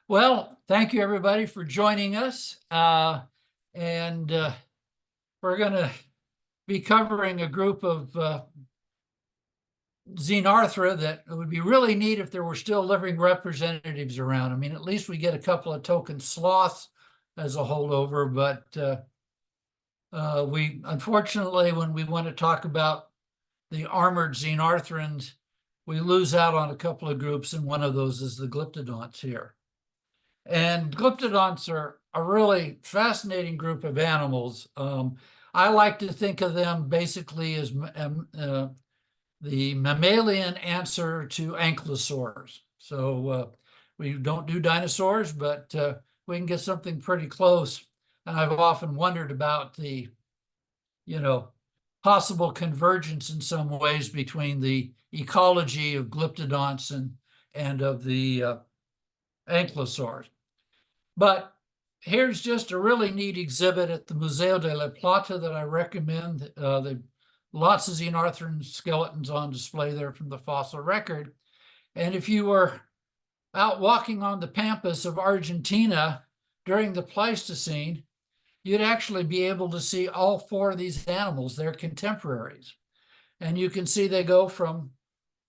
Well, thank you everybody for joining us. And we're going to be covering a group of Xenarthra that it would be really neat if there were still living representatives around. I mean, at least we get a couple of token sloths as a holdover, but we unfortunately, when we want to talk about the armored Xenarthrans, we lose out on a couple of groups, and one of those is the Glyptodonts here. And Glyptodonts are a really fascinating group of animals. I like to think of them basically as the mammalian answer to ankylosaurs. So we don't do dinosaurs, but we can get something pretty close. And I've often wondered about the, possible convergence in some ways between the ecology of Glyptodonts and of the ankylosaurs. But here's just a really neat exhibit at the Museo de la Plata that I recommend. Lots of Xenarthran skeletons on display there from the fossil record. And if you were out walking on the pampas of Argentina during the Pleistocene, you'd actually be able to see all four of these animals. They're contemporaries. And you can see they go from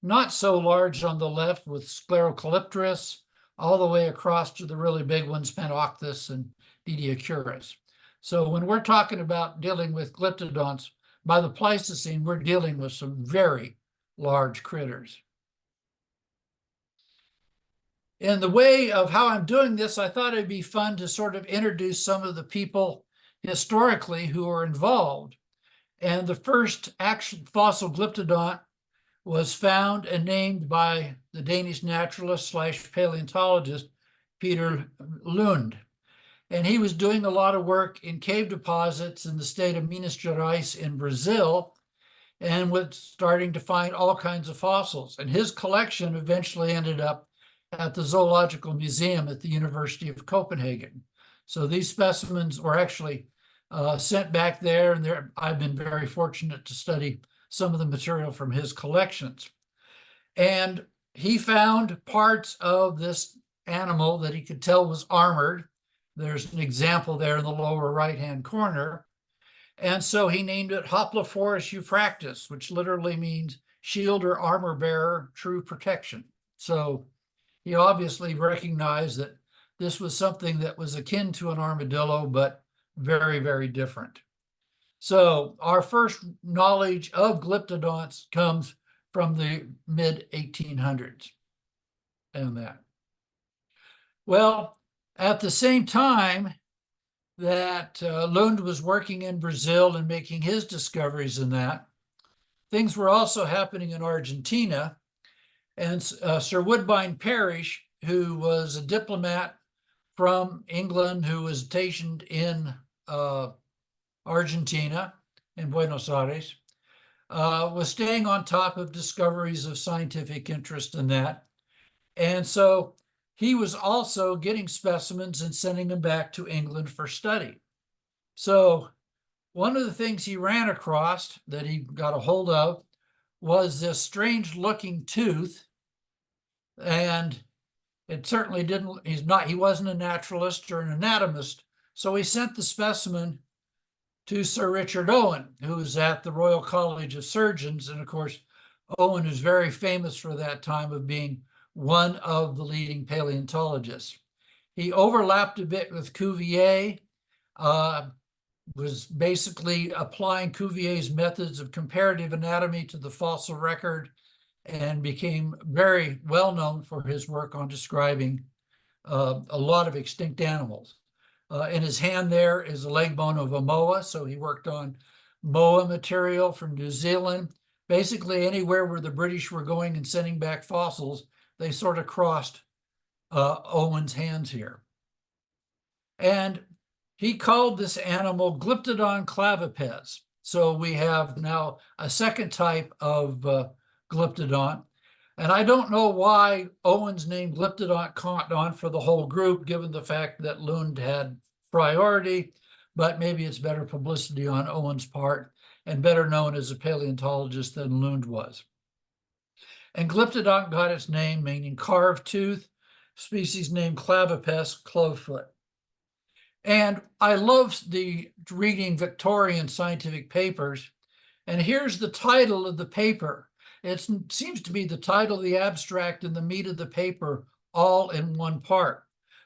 not so large on the left with Sclerocalyptrus all the way across to the really big ones, Panoctus and Didiacurus. So when we're talking about dealing with Glyptodonts, by the Pleistocene, we're dealing with some very large critters. In the way of how I'm doing this, I thought it'd be fun to sort of introduce some of the people historically who are involved. And the first actual fossil Glyptodont was found and named by the Danish naturalist / paleontologist, Peter Lund. And he was doing a lot of work in cave deposits in the state of Minas Gerais in Brazil, and was starting to find all kinds of fossils. And his collection eventually ended up at the Zoological Museum at the University of Copenhagen. So these specimens were actually sent back there, and I've been very fortunate to study some of the material from his collections. And he found parts of this animal that he could tell was armored. There's an example there in the lower right-hand corner. And so he named it Hoplophorus euphratus, which literally means shield or armor bearer, true protection. So he obviously recognized that this was something that was akin to an armadillo, but very, very different. So our first knowledge of Glyptodonts comes from the mid-1800s and that. Well, at the same time that Lund was working in Brazil and making his discoveries in that, things were also happening in Argentina. And Sir Woodbine Parish, who was a diplomat from England who was stationed in Argentina, in Buenos Aires, was staying on top of discoveries of scientific interest in that. And so he was also getting specimens and sending them back to England for study. So one of the things he ran across that he got a hold of was this strange looking tooth. And it certainly didn't, he wasn't a naturalist or an anatomist. So he sent the specimen to Sir Richard Owen, who was at the Royal College of Surgeons. And of course, Owen is very famous for that time of being one of the leading paleontologists. He overlapped a bit with Cuvier, was basically applying Cuvier's methods of comparative anatomy to the fossil record, and became very well known for his work on describing a lot of extinct animals. In his hand there is a leg bone of a moa, so he worked on moa material from New Zealand. Basically anywhere where the British were going and sending back fossils, they sort of crossed Owen's hands here. And he called this animal Glyptodon clavipes. So we have now a second type of Glyptodont. And I don't know why Owen's named Glyptodont caught on for the whole group, given the fact that Lund had priority, but maybe it's better publicity on Owen's part and better known as a paleontologist than Lund was. And Glyptodont got its name, meaning carved tooth, species named Carapace, clovefoot. And I love reading Victorian scientific papers. And here's the title of the paper. It seems to be the title of the abstract and the meat of the paper all in one part.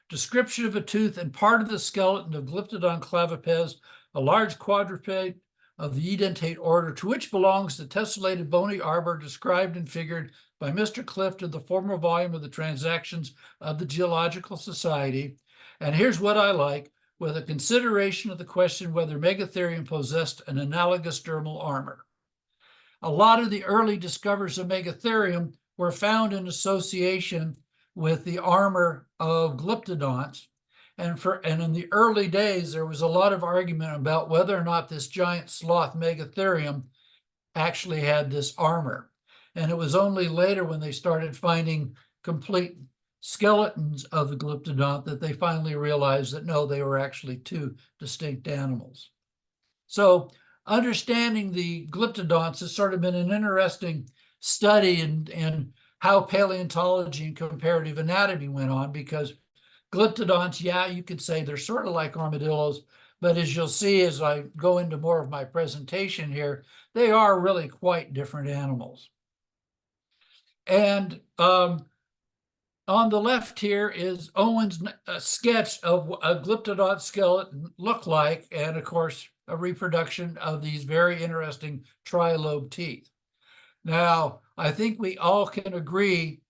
Description of a tooth and part of the skeleton of Glyptodon clavipes, a large quadruped of the edentate order, to which belongs the tessellated bony arbor described and figured by Mr. Clift in the former volume of the Transactions of the Geological Society. And here's what I like, with a consideration of the question whether Megatherium possessed an analogous dermal armor. A lot of the early discoveries of Megatherium were found in association with the armor of Glyptodonts. And in the early days, there was a lot of argument about whether or not this giant sloth Megatherium actually had this armor. And it was only later when they started finding complete skeletons of the Glyptodont that they finally realized that no, they were actually two distinct animals. So understanding the Glyptodonts has sort of been an interesting study in how paleontology and comparative anatomy went on, because Glyptodonts, yeah, you could say they're sort of like armadillos, but as you'll see as I go into more of my presentation here, they are really quite different animals. And on the left here is Owen's sketch of what a Glyptodont skeleton looked like, and of course, a reproduction of these very interesting trilobe teeth. Now, I think we all can agree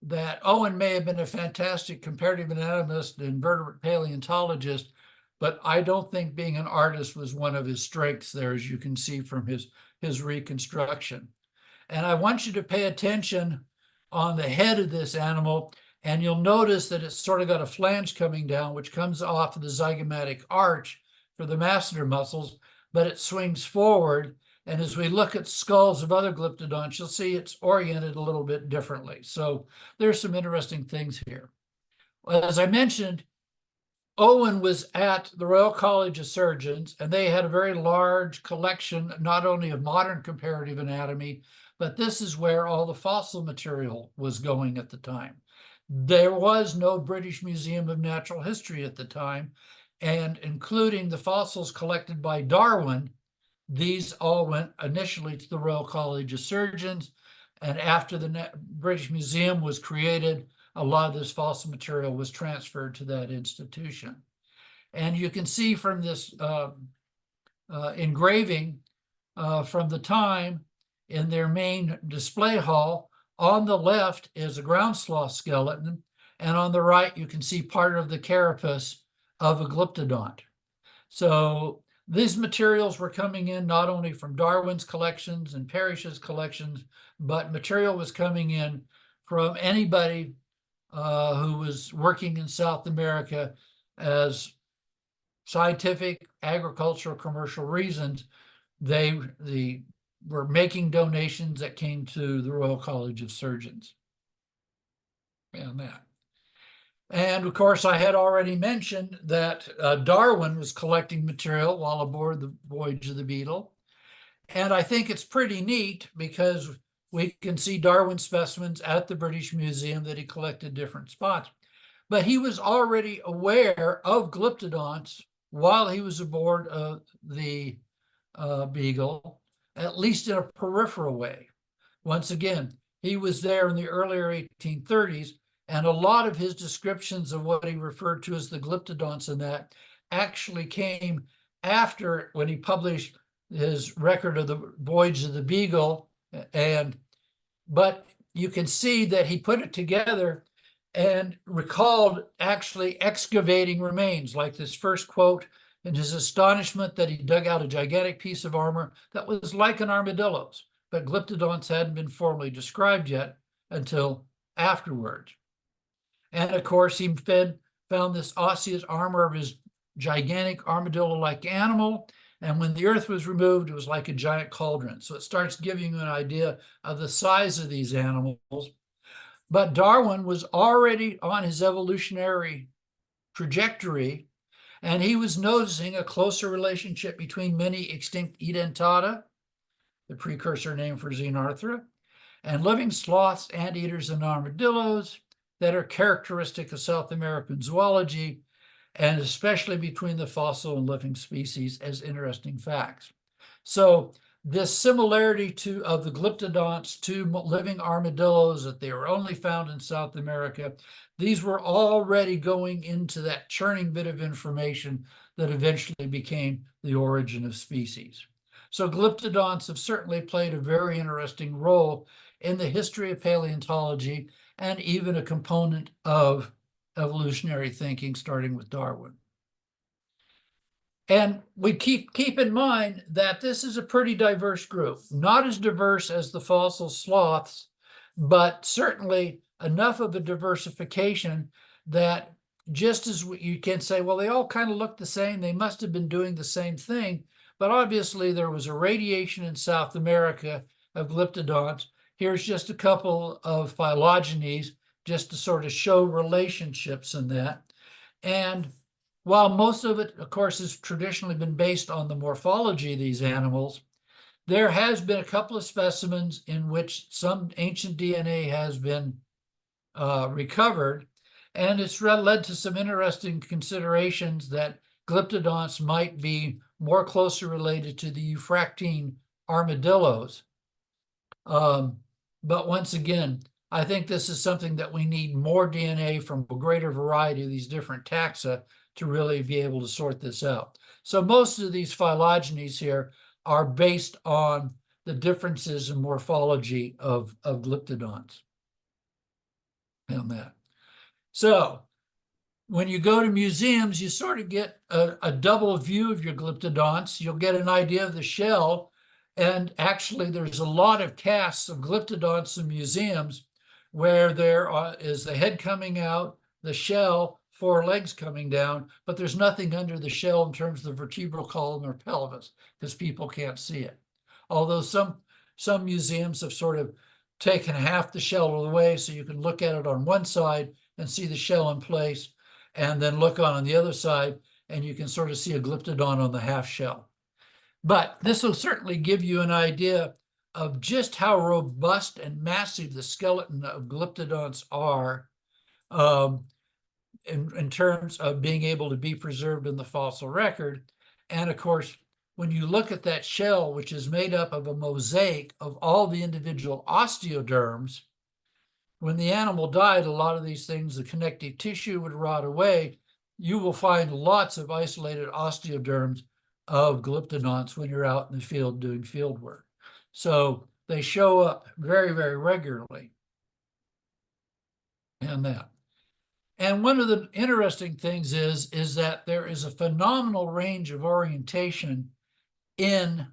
that Owen may have been a fantastic comparative anatomist and vertebrate paleontologist, but I don't think being an artist was one of his strengths there, as you can see from his reconstruction. And I want you to pay attention on the head of this animal, and you'll notice that it's sort of got a flange coming down, which comes off of the zygomatic arch for the masseter muscles, but it swings forward. And as we look at skulls of other Glyptodonts, you'll see it's oriented a little bit differently. So there's some interesting things here. As I mentioned, Owen was at the Royal College of Surgeons, and they had a very large collection, not only of modern comparative anatomy, but this is where all the fossil material was going at the time. There was no British Museum of Natural History at the time, and including the fossils collected by Darwin, these all went initially to the Royal College of Surgeons, and after the British Museum was created, a lot of this fossil material was transferred to that institution. And you can see from this engraving from the time in their main display hall, on the left is a ground sloth skeleton, and on the right you can see part of the carapace of a Glyptodont. So these materials were coming in not only from Darwin's collections and Parrish's collections, but material was coming in from anybody who was working in South America as scientific, agricultural, commercial reasons. They were making donations that came to the Royal College of Surgeons. And that. And of course, I had already mentioned that Darwin was collecting material while aboard the voyage of the Beetle. And I think it's pretty neat because we can see Darwin specimens at the British Museum that he collected different spots. But he was already aware of Glyptodonts while he was aboard the Beagle, at least in a peripheral way. Once again, he was there in the earlier 1830s, and a lot of his descriptions of what he referred to as the Glyptodonts and that actually came after, when he published his record of the voyage of the Beagle. But you can see that he put it together and recalled actually excavating remains, like this first quote, in his astonishment that he dug out a gigantic piece of armor that was like an armadillo's, but Glyptodonts hadn't been formally described yet until afterwards. And of course, he found this osseous armor of his gigantic armadillo-like animal, and when the earth was removed, it was like a giant cauldron. So it starts giving you an idea of the size of these animals. But Darwin was already on his evolutionary trajectory, and he was noticing a closer relationship between many extinct edentata, the precursor name for Xenarthra, and living sloths, anteaters, and armadillos, that are characteristic of South American zoology, and especially between the fossil and living species as interesting facts. So this similarity of the Glyptodonts to living armadillos, that they were only found in South America, these were already going into that churning bit of information that eventually became the origin of species. So Glyptodonts have certainly played a very interesting role in the history of paleontology and even a component of evolutionary thinking, starting with Darwin. And we keep in mind that this is a pretty diverse group, not as diverse as the fossil sloths, but certainly enough of a diversification that just as you can say, well, they all kind of look the same, they must have been doing the same thing, but obviously there was a radiation in South America of Glyptodonts. Here's just a couple of phylogenies just to sort of show relationships in that. And while most of it, of course, has traditionally been based on the morphology of these animals, there has been a couple of specimens in which some ancient DNA has been recovered, and it's led to some interesting considerations that Glyptodonts might be more closely related to the Euphraktine armadillos. But once again, I think this is something that we need more DNA from a greater variety of these different taxa to really be able to sort this out. So most of these phylogenies here are based on the differences in morphology of Glyptodonts. And that. So when you go to museums, you sort of get a double view of your Glyptodonts. You'll get an idea of the shell. And actually, there's a lot of casts of Glyptodonts in museums where there is the head coming out, the shell, 4 legs coming down, but there's nothing under the shell in terms of the vertebral column or pelvis because people can't see it. Although some museums have sort of taken half the shell away so you can look at it on one side and see the shell in place, and then look on the other side and you can sort of see a Glyptodont on the half shell. But this will certainly give you an idea of just how robust and massive the skeleton of Glyptodonts are in terms of being able to be preserved in the fossil record. And of course, when you look at that shell, which is made up of a mosaic of all the individual osteoderms, when the animal died, a lot of these things, the connective tissue would rot away. You will find lots of isolated osteoderms of Glyptodonts when you're out in the field doing field work. So they show up very, very regularly. And that. And one of the interesting things is that there is a phenomenal range of orientation in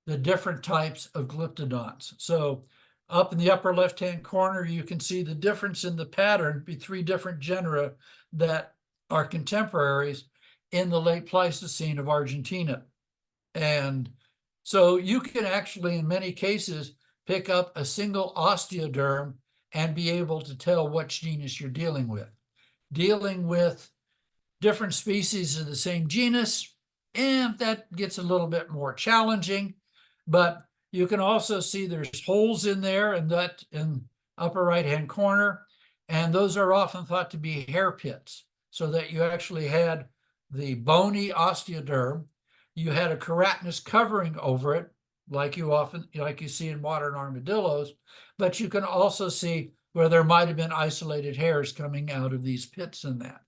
the different types of Glyptodonts. So up in the upper left-hand corner, you can see the difference in the pattern between 3 different genera that are contemporaries in the late Pleistocene of Argentina. And so you can actually, in many cases, pick up a single osteoderm and be able to tell which genus you're dealing with. Dealing with different species of the same genus, and that gets a little bit more challenging, but you can also see there's holes in there and that in upper right-hand corner, and those are often thought to be hair pits, so that you actually had the bony osteoderm, you had a keratinous covering over it, like you see in modern armadillos, but you can also see where there might have been isolated hairs coming out of these pits in that.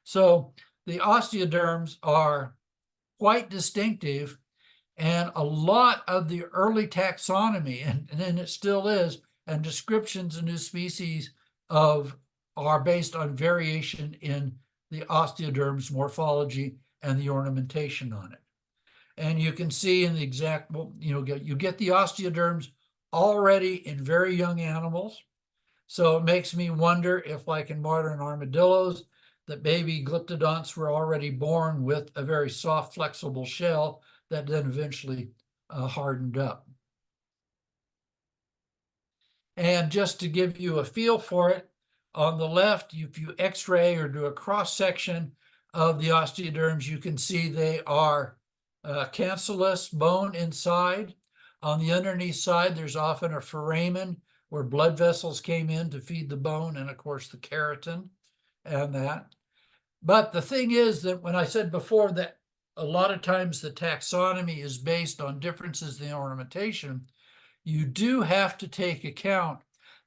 So the osteoderms are quite distinctive, and a lot of the early taxonomy, and it still is, and descriptions of new species are based on variation in the osteoderm's morphology and the ornamentation on it. And you can see in the exact, you get the osteoderms already in very young animals. So it makes me wonder if, like in modern armadillos, that baby Glyptodonts were already born with a very soft, flexible shell that then eventually hardened up. And just to give you a feel for it, on the left, if you X-ray or do a cross-section of the osteoderms, you can see they are cancellous bone inside. On the underneath side, there's often a foramen where blood vessels came in to feed the bone, and of course the keratin and that. But the thing is that when I said before that a lot of times the taxonomy is based on differences in ornamentation, you do have to take account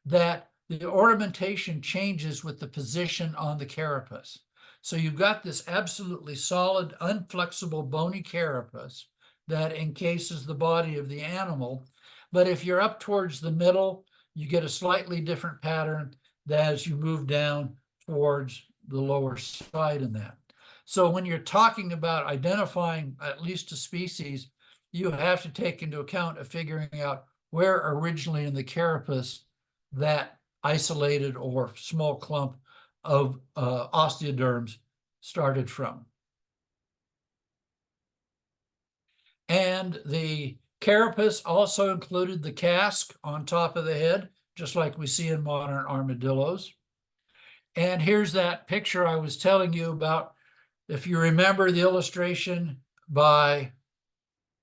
that the ornamentation changes with the position on the carapace. So you've got this absolutely solid, unflexible, bony carapace that encases the body of the animal. But if you're up towards the middle, you get a slightly different pattern as you move down towards the lower side in that. So when you're talking about identifying at least a species, you have to take into account of figuring out where originally in the carapace that isolated or small clump of osteoderms started from. And the carapace also included the casque on top of the head, just like we see in modern armadillos. And here's that picture I was telling you about. If you remember the illustration by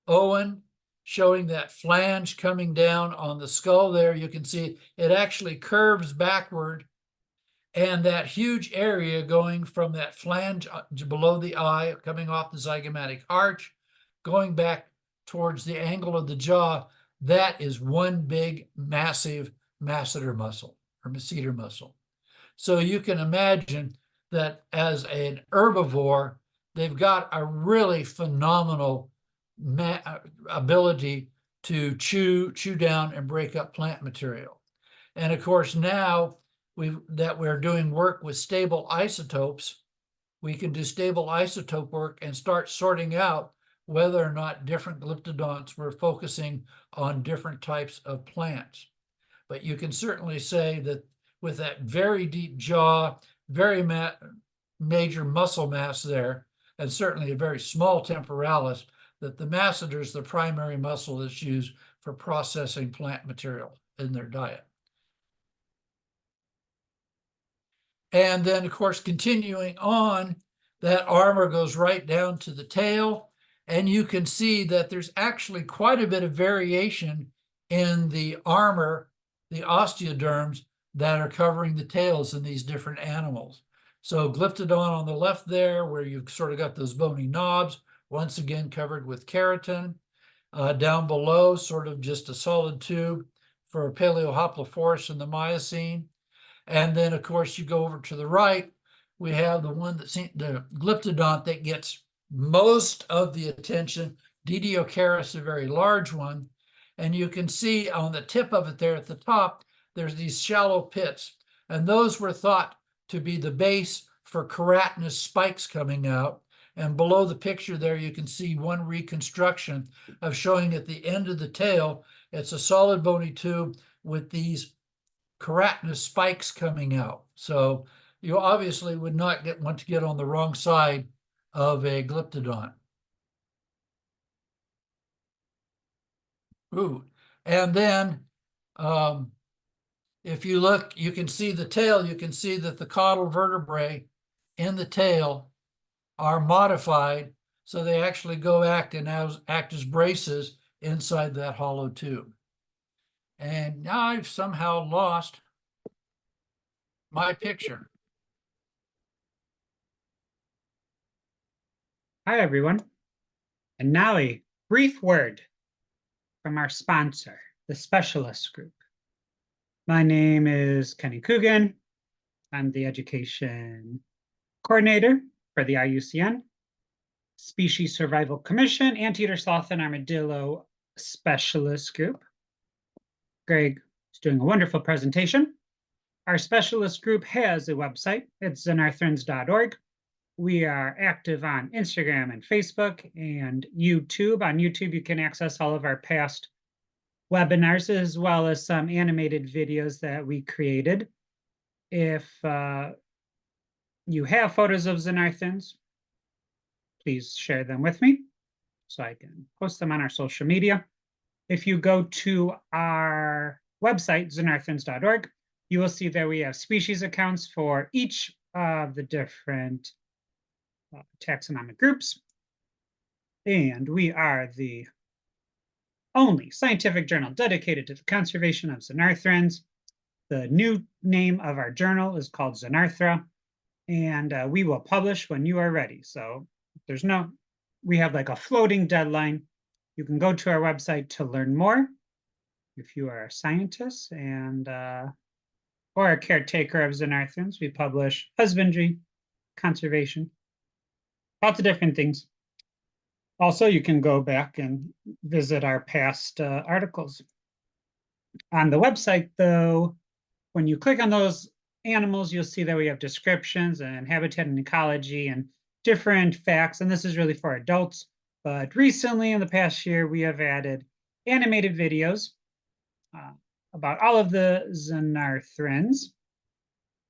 Owen showing that flange coming down on the skull there, you can see it actually curves backward, and that huge area going from that flange below the eye, coming off the zygomatic arch, going back towards the angle of the jaw, that is one big, massive masseter muscle or masseter muscle. So you can imagine that as an herbivore, they've got a really phenomenal ability to chew down and break up plant material. And of course, now that we're doing work with stable isotopes, we can do stable isotope work and start sorting out whether or not different glyptodonts were focusing on different types of plants. But you can certainly say that with that very deep jaw, very major muscle mass there, and certainly a very small temporalis, that the masseter is the primary muscle that's used for processing plant material in their diet. And then, of course, continuing on, that armor goes right down to the tail, and you can see that there's actually quite a bit of variation in the armor, the osteoderms, that are covering the tails in these different animals. So Glyptodon on the left there, where you've sort of got those bony knobs, once again covered with keratin. Down below, sort of just a solid tube for Paleohoplophorus in the Miocene. And then, of course, you go over to the right, we have the one that's the Glyptodont that gets most of the attention, Didiocaris, a very large one. And you can see on the tip of it there at the top, there's these shallow pits. And those were thought to be the base for keratinous spikes coming out. And below the picture there, you can see one reconstruction of showing at the end of the tail, it's a solid bony tube with these keratinous spikes coming out. So you obviously would not want to get on the wrong side of a glyptodont. Ooh, and then if you look, you can see the tail, you can see that the caudal vertebrae in the tail are modified, so they actually go act as braces inside that hollow tube. And now I've somehow lost my picture. Hi, everyone. And now a brief word from our sponsor, the Specialist Group. My name is Kenny Coogan. I'm the Education Coordinator for the IUCN, Species Survival Commission, Anteater Sloth and Armadillo Specialist Group. Greg is doing a wonderful presentation. Our specialist group has a website. It's xenarthrans.org. We are active on Instagram and Facebook and YouTube. On YouTube, you can access all of our past webinars as well as some animated videos that we created. If you have photos of xenarthrans, please share them with me so I can post them on our social media. If you go to our website, xenarthrans.org, you will see that we have species accounts for each of the different taxonomic groups. And we are the only scientific journal dedicated to the conservation of xenarthrans. The new name of our journal is called Xenarthra, and we will publish when you are ready. So we have like a floating deadline. You can go to our website to learn more if you are a scientist and or a caretaker of xenarthrans. We publish husbandry, conservation, lots of different things. Also, you can go back and visit our past articles. On the website, though, when you click on those animals, you'll see that we have descriptions and habitat and ecology and different facts, and this is really for adults. But recently, in the past year, we have added animated videos about all of the xenarthrans,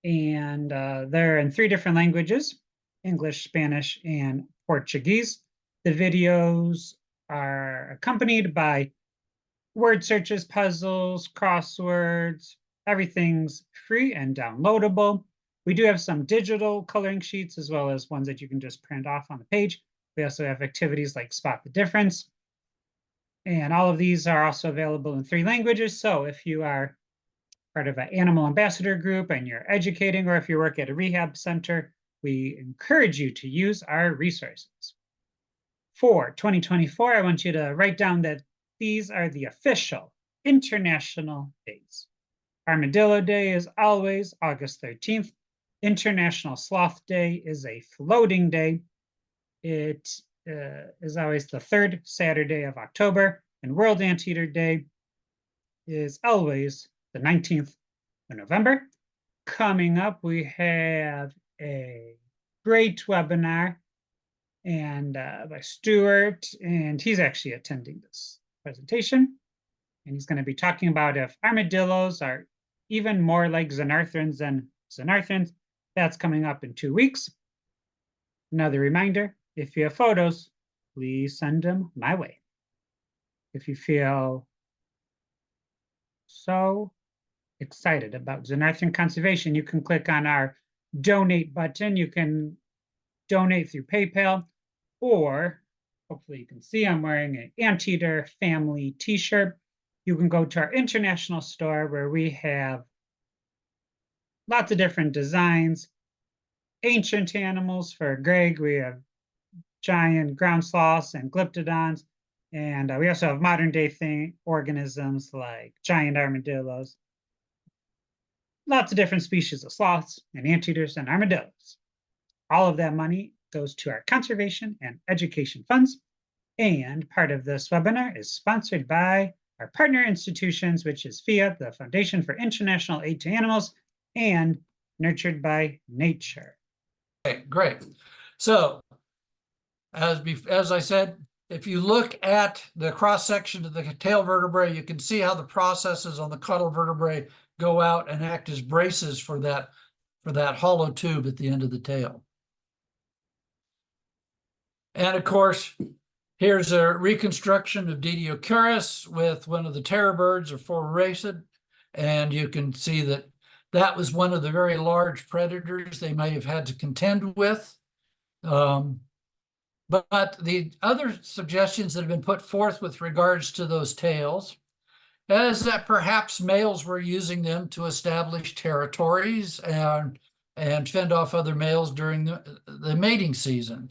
and they're in 3 different languages: English, Spanish, and Portuguese. The videos are accompanied by word searches, puzzles, crosswords. Everything's free and downloadable. We do have some digital coloring sheets as well as ones that you can just print off on the page. We also have activities like Spot the Difference. And all of these are also available in 3 languages. So if you are part of an animal ambassador group and you're educating, or if you work at a rehab center, we encourage you to use our resources. For 2024, I want you to write down that these are the official international days. Armadillo Day is always August 13th. International Sloth Day is a floating day. It is always the 3rd Saturday of October, and World Anteater Day is always the 19th of November. Coming up, we have a great webinar and by Stuart, and he's actually attending this presentation. And he's going to be talking about if armadillos are even more like xenarthrans than xenarthrans. That's coming up in 2 weeks. Another reminder, if you have photos, please send them my way. If you feel so excited about xenarthran conservation, you can click on our donate button. You can donate through PayPal, or hopefully you can see I'm wearing an Anteater family t-shirt. You can go to our international store where we have lots of different designs. Ancient animals for Greg, we have giant ground sloths and glyptodonts. And we also have modern day organisms like giant armadillos. Lots of different species of sloths and anteaters and armadillos. All of that money goes to our conservation and education funds. And part of this webinar is sponsored by our partner institutions, which is FIA, the Foundation for International Aid to Animals, and Nurtured by Nature. Okay, great. So, as I said, if you look at the cross-section of the tail vertebrae, you can see how the processes on the caudal vertebrae go out and act as braces for that hollow tube at the end of the tail. And of course, here's a reconstruction of Didiochirus with one of the terror birds or foreracid, and you can see that that was one of the very large predators they may have had to contend with. But the other suggestions that have been put forth with regards to those tails is that perhaps males were using them to establish territories and fend off other males during the mating season.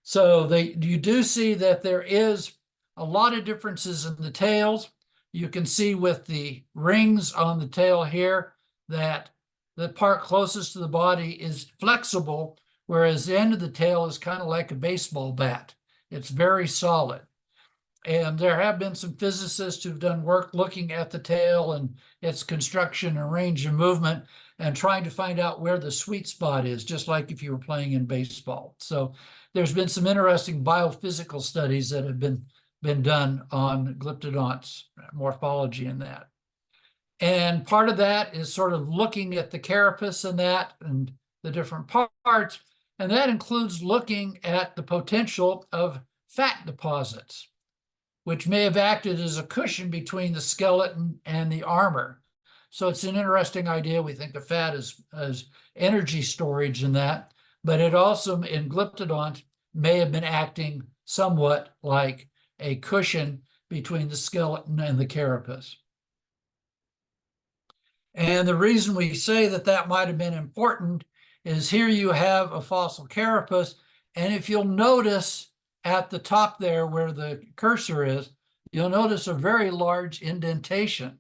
So you do see that there is a lot of differences in the tails. You can see with the rings on the tail here that the part closest to the body is flexible, whereas the end of the tail is kind of like a baseball bat. It's very solid. And there have been some physicists who've done work looking at the tail and its construction and range of movement and trying to find out where the sweet spot is, just like if you were playing in baseball. So there's been some interesting biophysical studies that have been done on glyptodonts, morphology and that. And part of that is sort of looking at the carapace and that and the different parts. And that includes looking at the potential of fat deposits, which may have acted as a cushion between the skeleton and the armor. So it's an interesting idea. We think of fat as energy storage in that, but it also in glyptodont may have been acting somewhat like a cushion between the skeleton and the carapace. And the reason we say that that might have been important is here you have a fossil carapace, and if you'll notice at the top there where the cursor is, you'll notice a very large indentation.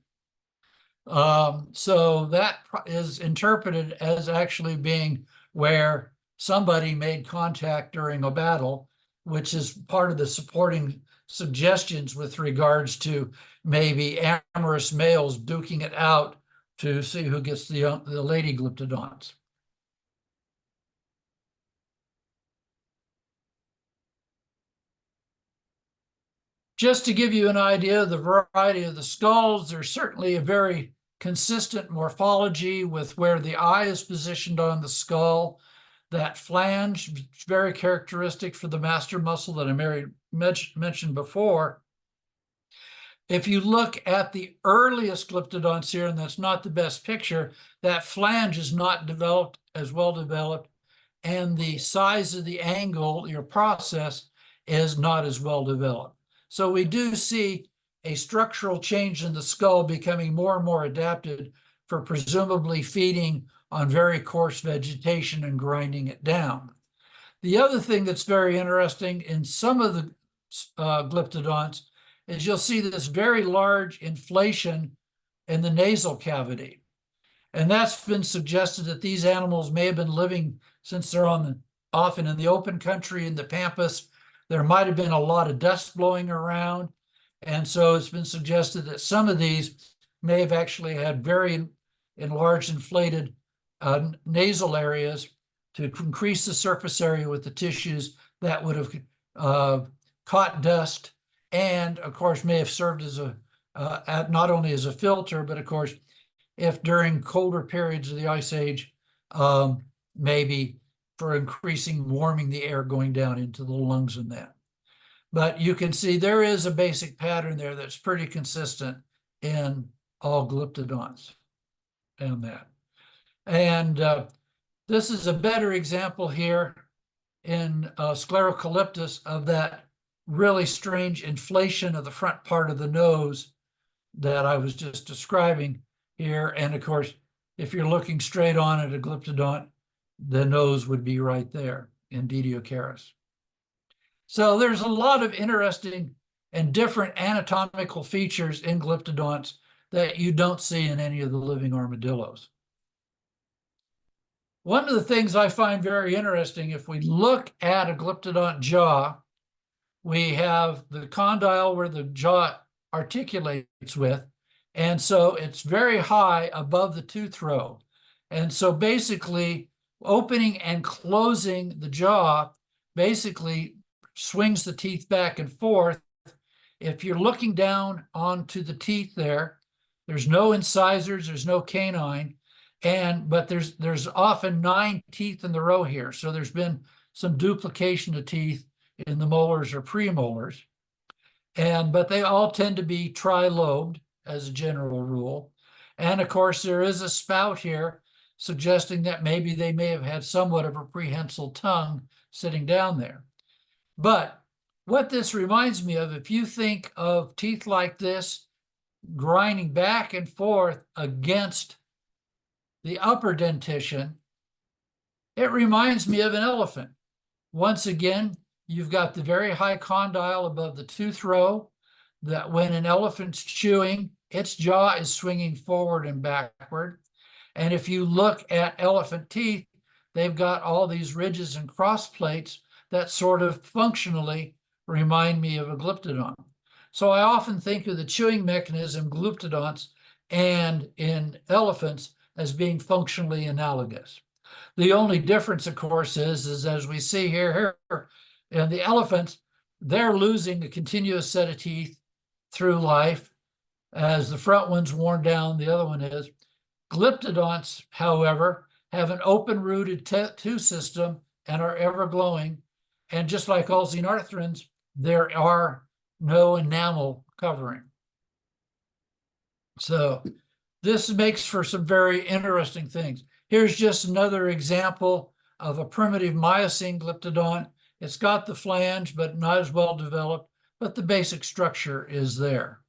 So that is interpreted as actually being where somebody made contact during a battle, which is part of the supporting suggestions with regards to maybe amorous males duking it out to see who gets the lady Glyptodonts. Just to give you an idea of the variety of the skulls, there's certainly a very consistent morphology with where the eye is positioned on the skull. That flange, very characteristic for the master muscle that I mentioned before. If you look at the earliest Glyptodonts here, and that's not the best picture, that flange is not developed as well developed, and the size of the angle, your process, is not as well developed. So we do see a structural change in the skull becoming more and more adapted for presumably feeding on very coarse vegetation and grinding it down. The other thing that's very interesting in some of the Glyptodonts is you'll see this very large inflation in the nasal cavity. And that's been suggested that these animals may have been living, since they're often in the open country in the pampas, there might have been a lot of dust blowing around. And so it's been suggested that some of these may have actually had very enlarged, inflated nasal areas to increase the surface area with the tissues that would have caught dust, and of course may have served as not only as a filter, but of course, if during colder periods of the Ice Age, maybe for increasing warming the air going down into the lungs and that. But you can see there is a basic pattern there that's pretty consistent in all Glyptodonts and that. And this is a better example here in Sclerocalyptus of that really strange inflation of the front part of the nose that I was just describing here. And of course, if you're looking straight on at a Glyptodont, the nose would be right there in Didiocaris. So there's a lot of interesting and different anatomical features in Glyptodonts that you don't see in any of the living armadillos. One of the things I find very interesting, if we look at a Glyptodont jaw, we have the condyle where the jaw articulates with, and so it's very high above the tooth row. And so basically, opening and closing the jaw basically swings the teeth back and forth. If you're looking down onto the teeth there's no incisors, there's no canine, but there's often 9 teeth in the row here. So there's been some duplication of teeth in the molars or premolars. But they all tend to be trilobed as a general rule. And of course, there is a spout here suggesting that maybe they may have had somewhat of a prehensile tongue sitting down there. But what this reminds me of, if you think of teeth like this grinding back and forth against the upper dentition, it reminds me of an elephant. Once again, you've got the very high condyle above the tooth row, that when an elephant's chewing, its jaw is swinging forward and backward. And if you look at elephant teeth, they've got all these ridges and cross plates that sort of functionally remind me of a Glyptodont. So I often think of the chewing mechanism, Glyptodonts, and in elephants as being functionally analogous. The only difference, of course, is as we see here in the elephants, they're losing a continuous set of teeth through life. As the front one's worn down, the other one is. Glyptodonts, however, have an open-rooted tooth system and are ever-glowing. And just like all xenarthrans, there are no enamel covering. So this makes for some very interesting things. Here's just another example of a primitive Miocene Glyptodont. It's got the flange, but not as well developed. but the basic structure is there.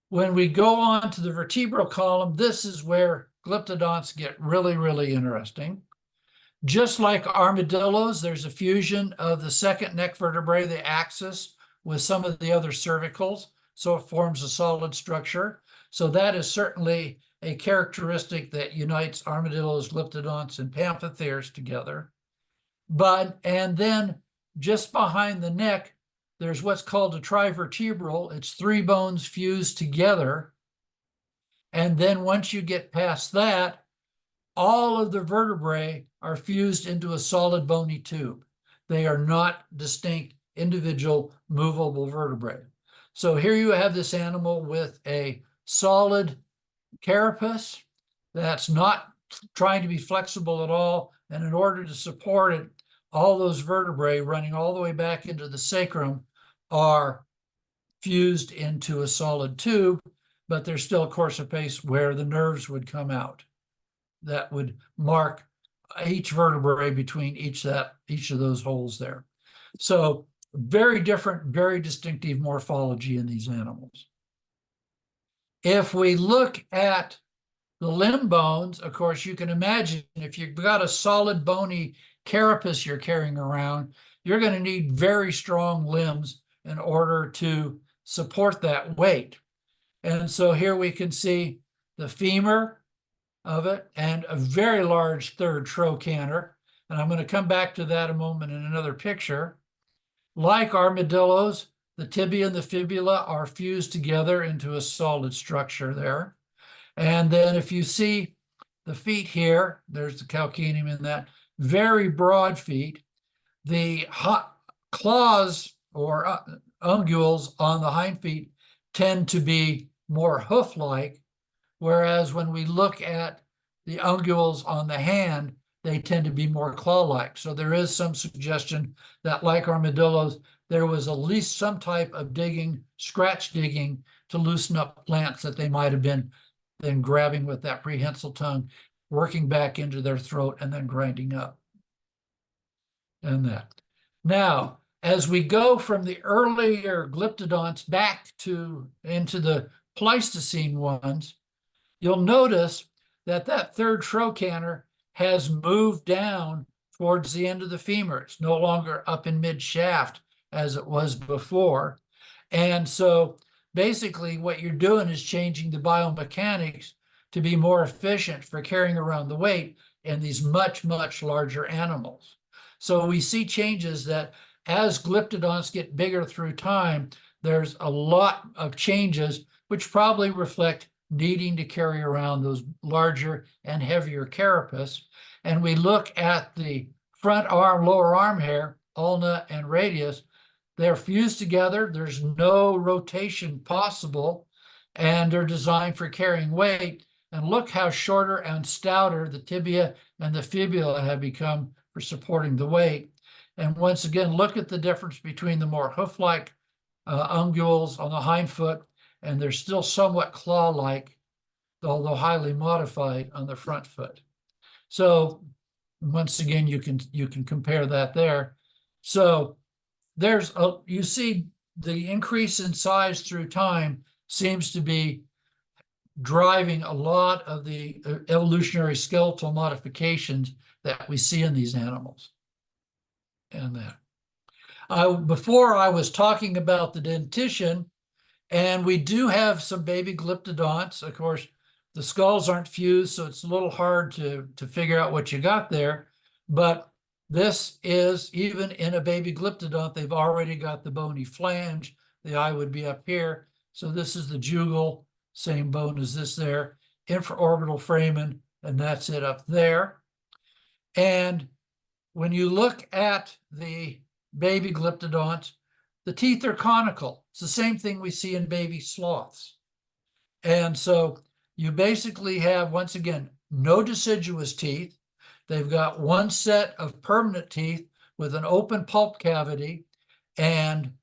When we go on to the vertebral column, this is where Glyptodonts get really, really interesting. Just like armadillos, there's a fusion of the second neck vertebrae, the axis, with some of the other cervicals, so it forms a solid structure. So that is certainly a characteristic that unites armadillos, Glyptodonts, and pamphotheres together. And then just behind the neck, there's what's called a trivertebral. It's three bones fused together. And then once you get past that, all of the vertebrae are fused into a solid bony tube. They are not distinct individual movable vertebrae. So here you have this animal with a solid carapace that's not trying to be flexible at all. And in order to support it, all those vertebrae running all the way back into the sacrum are fused into a solid tube, but there's still a carapace where the nerves would come out. That would mark each vertebrae between each of those holes there. So very different, very distinctive morphology in these animals. If we look at the limb bones, of course, you can imagine if you've got a solid bony carapace you're carrying around, you're going to need very strong limbs in order to support that weight. And so here we can see the femur of it and a very large third trochanter. And I'm going to come back to that a moment in another picture. Like armadillos, the tibia and the fibula are fused together into a solid structure there. And then if you see the feet here, there's the calcaneum in that, very broad feet. The claws or unguals on the hind feet tend to be more hoof-like, whereas when we look at the unguals on the hand, they tend to be more claw-like. So there is some suggestion that, like armadillos, there was at least some type of digging, scratch digging, to loosen up plants that they might have been then grabbing with that prehensile tongue, working back into their throat, and then grinding up. And that. Now, as we go from the earlier Glyptodonts back into the Pleistocene ones, you'll notice that that third trochanter has moved down towards the end of the femur. It's no longer up in mid-shaft as it was before. And so basically what you're doing is changing the biomechanics to be more efficient for carrying around the weight in these much, much larger animals. So we see changes that as Glyptodonts get bigger through time, there's a lot of changes which probably reflect needing to carry around those larger and heavier carapace. And we look at the front arm, lower arm hair, ulna and radius, they're fused together. There's no rotation possible, and they're designed for carrying weight. And look how shorter and stouter the tibia and the fibula have become for supporting the weight. And once again, look at the difference between the more hoof-like unguals on the hind foot, and they're still somewhat claw-like, although highly modified on the front foot. So once again, you can compare that there. So you see the increase in size through time seems to be driving a lot of the evolutionary skeletal modifications that we see in these animals. And that. Before I was talking about the dentition, and we do have some baby Glyptodonts. Of course, the skulls aren't fused, so it's a little hard to figure out what you got there. But this is, even in a baby Glyptodont, they've already got the bony flange. The eye would be up here. So this is the jugal, same bone as this there, infraorbital foramen, and that's it up there. And when you look at the baby Glyptodonts, the teeth are conical. It's the same thing we see in baby sloths. And so you basically have, once again, no deciduous teeth. They've got one set of permanent teeth with an open pulp cavity. And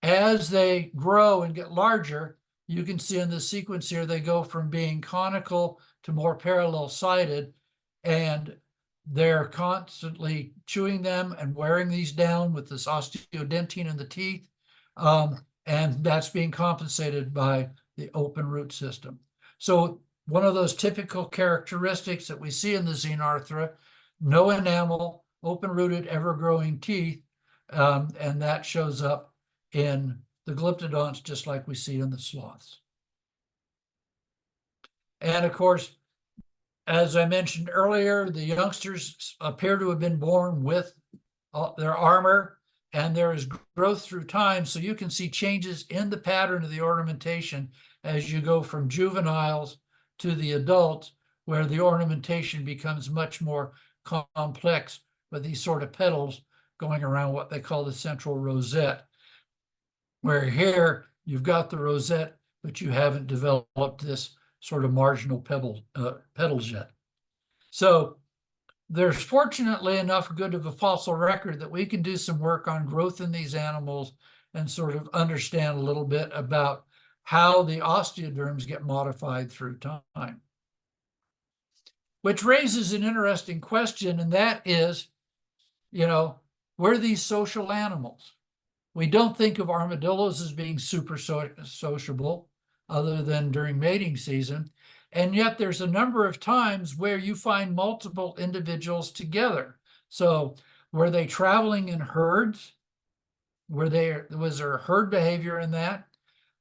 as they grow and get larger, you can see in the sequence here, they go from being conical to more parallel-sided. And they're constantly chewing them and wearing these down with this osteodentine in the teeth. And that's being compensated by the open root system. So one of those typical characteristics that we see in the Xenarthra, no enamel, open-rooted, ever-growing teeth, and that shows up in the Glyptodonts just like we see in the sloths. And of course, as I mentioned earlier, the youngsters appear to have been born with their armor, and there is growth through time. So you can see changes in the pattern of the ornamentation as you go from juveniles to the adults, where the ornamentation becomes much more complex with these sort of petals going around what they call the central rosette, where here you've got the rosette, but you haven't developed this sort of marginal petals yet. So there's fortunately enough good of a fossil record that we can do some work on growth in these animals and sort of understand a little bit about how the osteoderms get modified through time. Which raises an interesting question, and that is, we're these social animals. We don't think of armadillos as being super sociable other than during mating season. And yet there's a number of times where you find multiple individuals together. So were they traveling in herds? Was there herd behavior in that?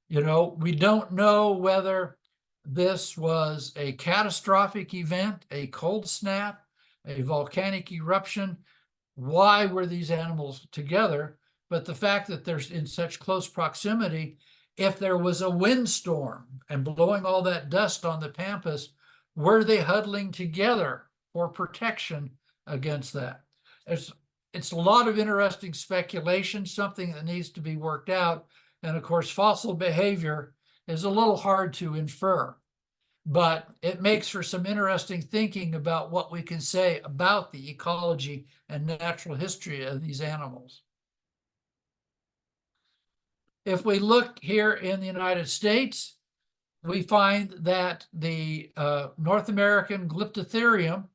We don't know whether this was a catastrophic event, a cold snap, a volcanic eruption. Why were these animals together? But the fact that they're in such close proximity, if there was a windstorm and blowing all that dust on the pampas, were they huddling together for protection against that? It's a lot of interesting speculation, something that needs to be worked out. And of course, fossil behavior is a little hard to infer, but it makes for some interesting thinking about what we can say about the ecology and natural history of these animals. If we look here in the United States, we find that the North American Glyptotherium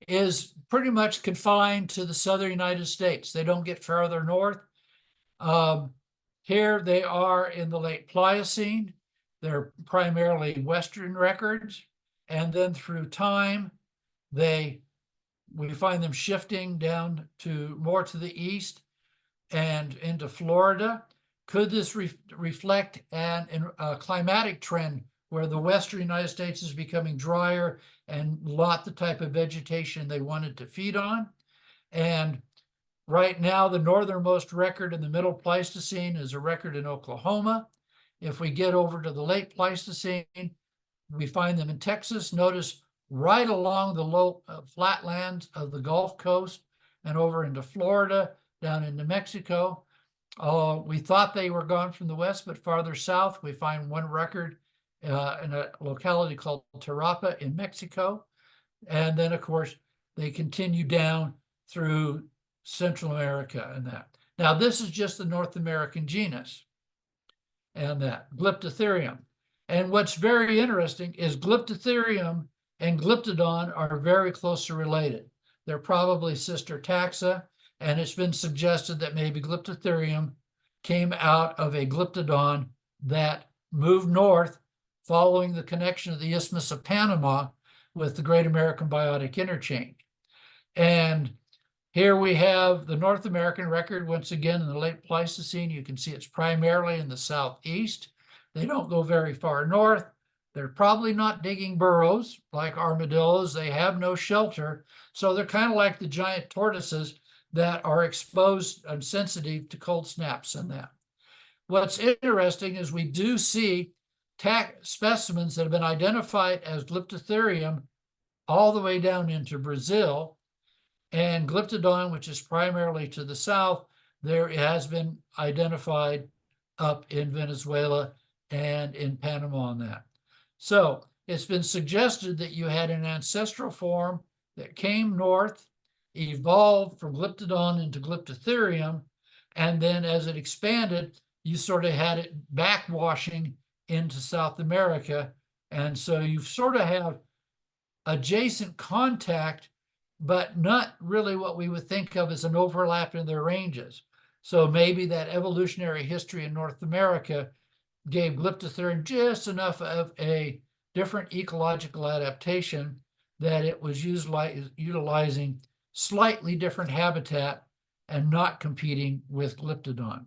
is pretty much confined to the southern United States. They don't get farther north. Here they are in the late Pliocene. They're primarily Western records. And then through time, we find them shifting down to more to the east and into Florida. Could this reflect a climatic trend where the Western United States is becoming drier and not the type of vegetation they wanted to feed on? And right now, the northernmost record in the middle Pleistocene is a record in Oklahoma. If we get over to the late Pleistocene, we find them in Texas. Notice right along the low flatlands of the Gulf Coast and over into Florida, down into Mexico. We thought they were gone from the west, but farther south, we find one record in a locality called Tarapa in Mexico. And then, of course, they continue down through Central America and that. Now, this is just the North American genus and that, Glyptotherium. And what's very interesting is Glyptotherium and Glyptodon are very closely related. They're probably sister taxa, and it's been suggested that maybe Glyptotherium came out of a Glyptodon that moved north following the connection of the Isthmus of Panama with the Great American Biotic Interchange. And here we have the North American record, once again, in the late Pleistocene. You can see it's primarily in the southeast. They don't go very far north. They're probably not digging burrows like armadillos. They have no shelter. So they're kind of like the giant tortoises that are exposed and sensitive to cold snaps and that. What's interesting is we do see specimens that have been identified as Glyptotherium all the way down into Brazil. And Glyptodon, which is primarily to the south, there has been identified up in Venezuela and in Panama on that. So it's been suggested that you had an ancestral form that came north, evolved from Glyptodon into Glyptotherium, and then as it expanded, you sort of had it backwashing into South America. And so you sort of have adjacent contact but not really what we would think of as an overlap in their ranges. So maybe that evolutionary history in North America gave Glyptodon just enough of a different ecological adaptation that it was utilizing slightly different habitat and not competing with Glyptodon.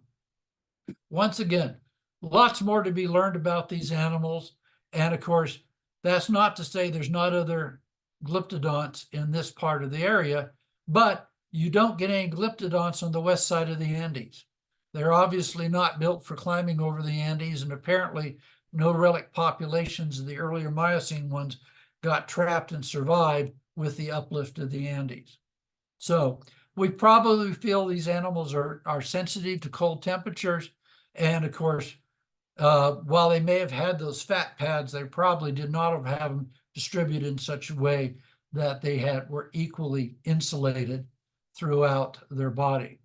Once again, lots more to be learned about these animals. And of course, that's not to say there's not other Glyptodonts in this part of the area, but you don't get any Glyptodonts on the west side of the Andes. They're obviously not built for climbing over the Andes, and apparently no relic populations of the earlier Miocene ones got trapped and survived with the uplift of the Andes. So we probably feel these animals are sensitive to cold temperatures. And of course, while they may have had those fat pads, they probably did not have them distributed in such a way that they were equally insulated throughout their body.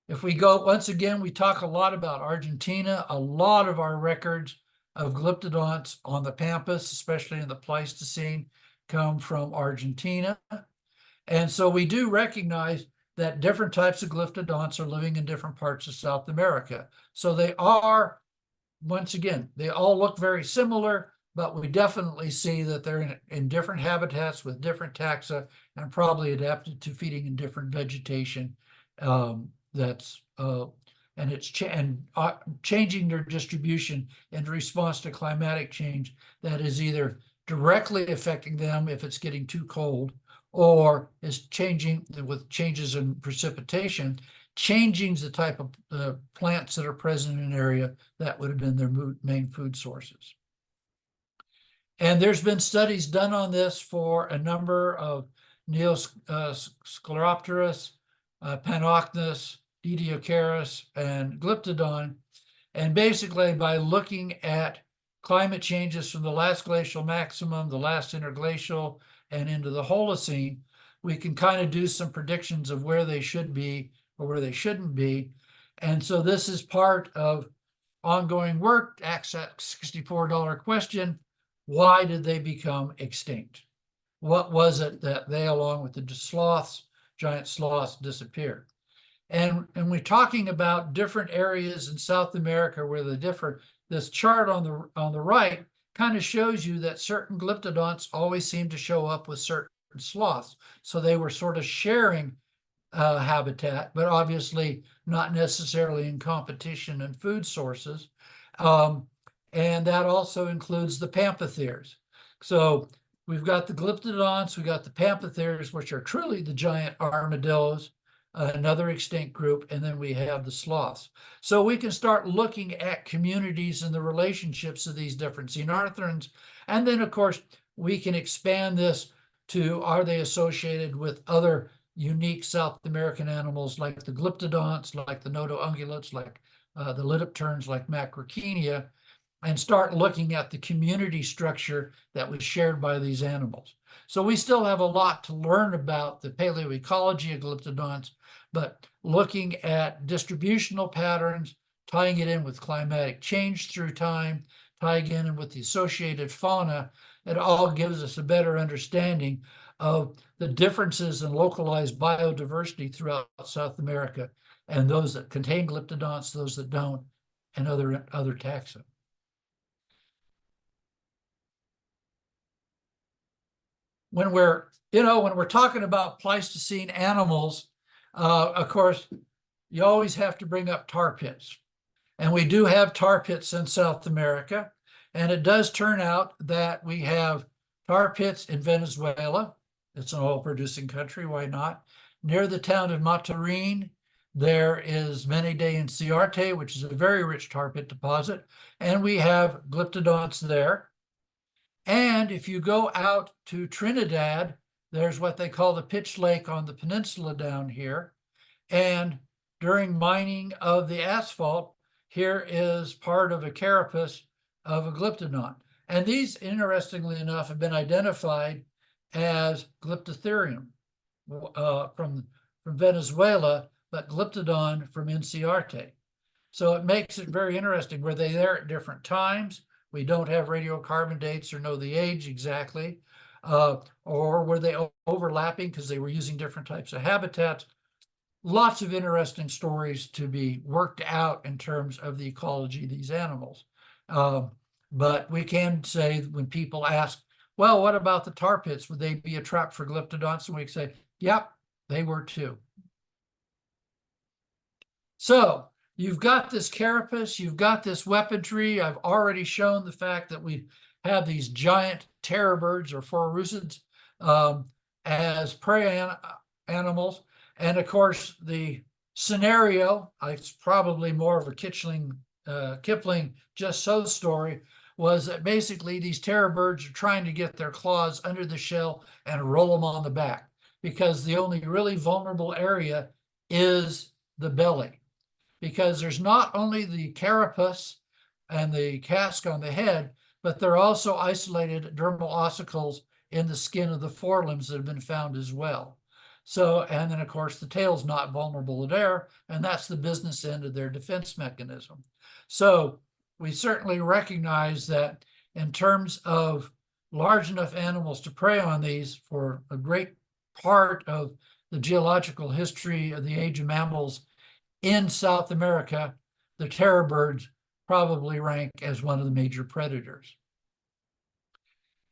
If we go, once again, we talk a lot about Argentina. A lot of our records of Glyptodonts on the Pampas, especially in the Pleistocene, come from Argentina. And so we do recognize that different types of Glyptodonts are living in different parts of South America. So they are, once again, they all look very similar, but we definitely see that they're in different habitats with different taxa and probably adapted to feeding in different vegetation. Changing their distribution in response to climatic change that is either directly affecting them if it's getting too cold, or is changing with changes in precipitation, changing the type of plants that are present in an area that would have been their main food sources. And there's been studies done on this for a number of Neoscleropterus, Panochnus, Didiocaris, and Glyptodon. And basically by looking at climate changes from the last glacial maximum, the last interglacial, and into the Holocene, we can kind of do some predictions of where they should be or where they shouldn't be. And so this is part of ongoing work. Ask that $64 question: why did they become extinct? What was it that they, along with the sloths, giant sloths, disappeared? And we're talking about different areas in South America where they differ. This chart on the right kind of shows you that certain Glyptodonts always seem to show up with certain sloths. So they were sort of sharing habitat, but obviously not necessarily in competition and food sources. And that also includes the Pampathirs. So we've got the Glyptodonts, we've got the Pampathirs, which are truly the giant armadillos, another extinct group, and then we have the sloths. So we can start looking at communities and the relationships of these different xenarthrans. And then, of course, we can expand this to, are they associated with other unique South American animals like the Glyptodonts, like the notoungulates, like the lidopterns, like Macrauchenia, and start looking at the community structure that was shared by these animals. So we still have a lot to learn about the paleoecology of Glyptodonts, but looking at distributional patterns, tying it in with climatic change through time, tying it in with the associated fauna, it all gives us a better understanding of the differences in localized biodiversity throughout South America, and those that contain Glyptodonts, those that don't, and other taxa. When we're talking about Pleistocene animals, of course, you always have to bring up tar pits. And we do have tar pits in South America. And it does turn out that we have tar pits in Venezuela. It's an oil-producing country, why not? Near the town of Maturin, there is Mene de Inciarte, which is a very rich tar pit deposit. And we have Glyptodonts there. And if you go out to Trinidad, there's what they call the Pitch Lake on the peninsula down here. And during mining of the asphalt, here is part of a carapace of a Glyptodont. And these, interestingly enough, have been identified as Glyptotherium from Venezuela, but Glyptodon from Inciarte. So it makes it very interesting. Were they there at different times? We don't have radiocarbon dates or know the age exactly. or were they overlapping because they were using different types of habitats? Lots of interesting stories to be worked out in terms of the ecology of these animals. But we can say when people ask, well, what about the tar pits? Would they be a trap for glyptodonts? And we say, yep, they were too. So you've got this carapace, you've got this weaponry. I've already shown the fact that we have these giant terror birds or phoruscids as prey animals. And of course, the scenario, it's probably more of a Kipling Just So story, was that basically these terror birds are trying to get their claws under the shell and roll them on the back, because the only really vulnerable area is the belly. Because there's not only the carapace and the casque on the head, but there are also isolated dermal ossicles in the skin of the forelimbs that have been found as well. So, and then of course the tail's not vulnerable there, and that's the business end of their defense mechanism. So we certainly recognize that in terms of large enough animals to prey on these, for a great part of the geological history of the age of mammals in South America, the terror birds probably rank as one of the major predators.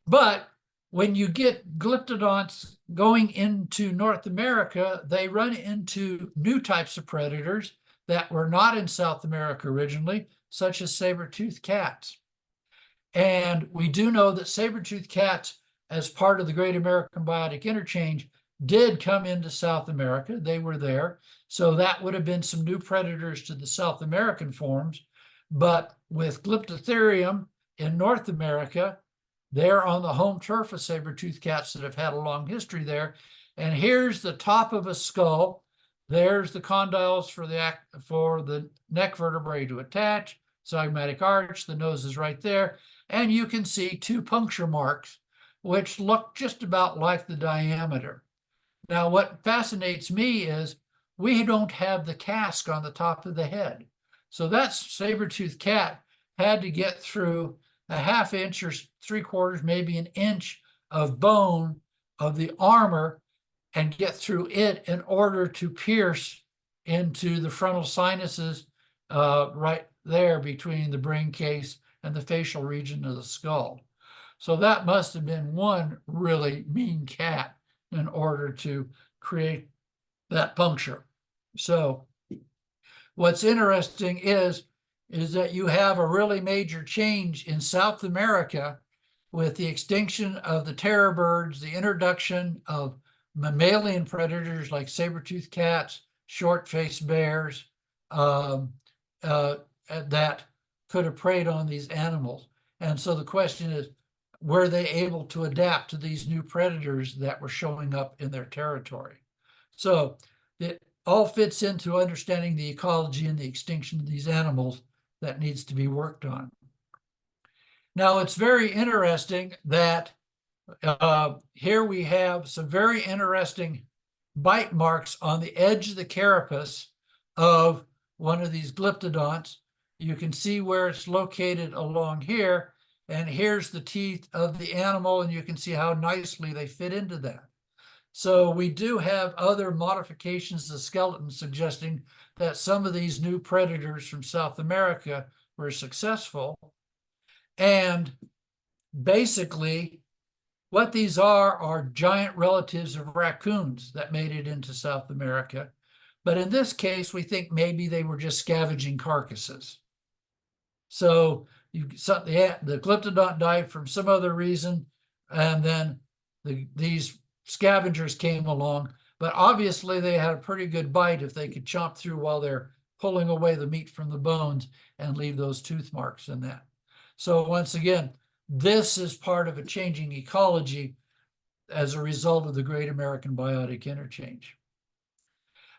But when you get glyptodonts going into North America, they run into new types of predators that were not in South America originally, such as saber-toothed cats. And we do know that saber-toothed cats, as part of the Great American Biotic Interchange, did come into South America. They were there. So that would have been some new predators to the South American forms. But with Glyptotherium in North America, they're on the home turf of saber-toothed cats that have had a long history there. And here's the top of a skull. There's the condyles for the neck vertebrae to attach, zygomatic arch, the nose is right there. And you can see two puncture marks, which look just about like the diameter. Now, what fascinates me is we don't have the casque on the top of the head. So that saber-toothed cat had to get through a ½ inch or 3/4, maybe an inch of bone of the armor and get through it in order to pierce into the frontal sinuses right there between the brain case and the facial region of the skull. So that must have been one really mean cat in order to create that puncture. So what's interesting is that you have a really major change in South America with the extinction of the terror birds, the introduction of mammalian predators like saber-toothed cats, short-faced bears, that could have preyed on these animals. And so the question is, were they able to adapt to these new predators that were showing up in their territory? So it all fits into understanding the ecology and the extinction of these animals that needs to be worked on. Now, it's very interesting that here we have some very interesting bite marks on the edge of the carapace of one of these glyptodonts. You can see where it's located along here, and here's the teeth of the animal, and you can see how nicely they fit into that. So we do have other modifications to the skeleton suggesting that some of these new predators from South America were successful. And basically, what these are giant relatives of raccoons that made it into South America. But in this case, we think maybe they were just scavenging carcasses. So the glyptodont died from some other reason, and then these scavengers came along. But obviously, they had a pretty good bite if they could chomp through while they're pulling away the meat from the bones and leave those tooth marks in that. So once again, this is part of a changing ecology as a result of the Great American Biotic Interchange.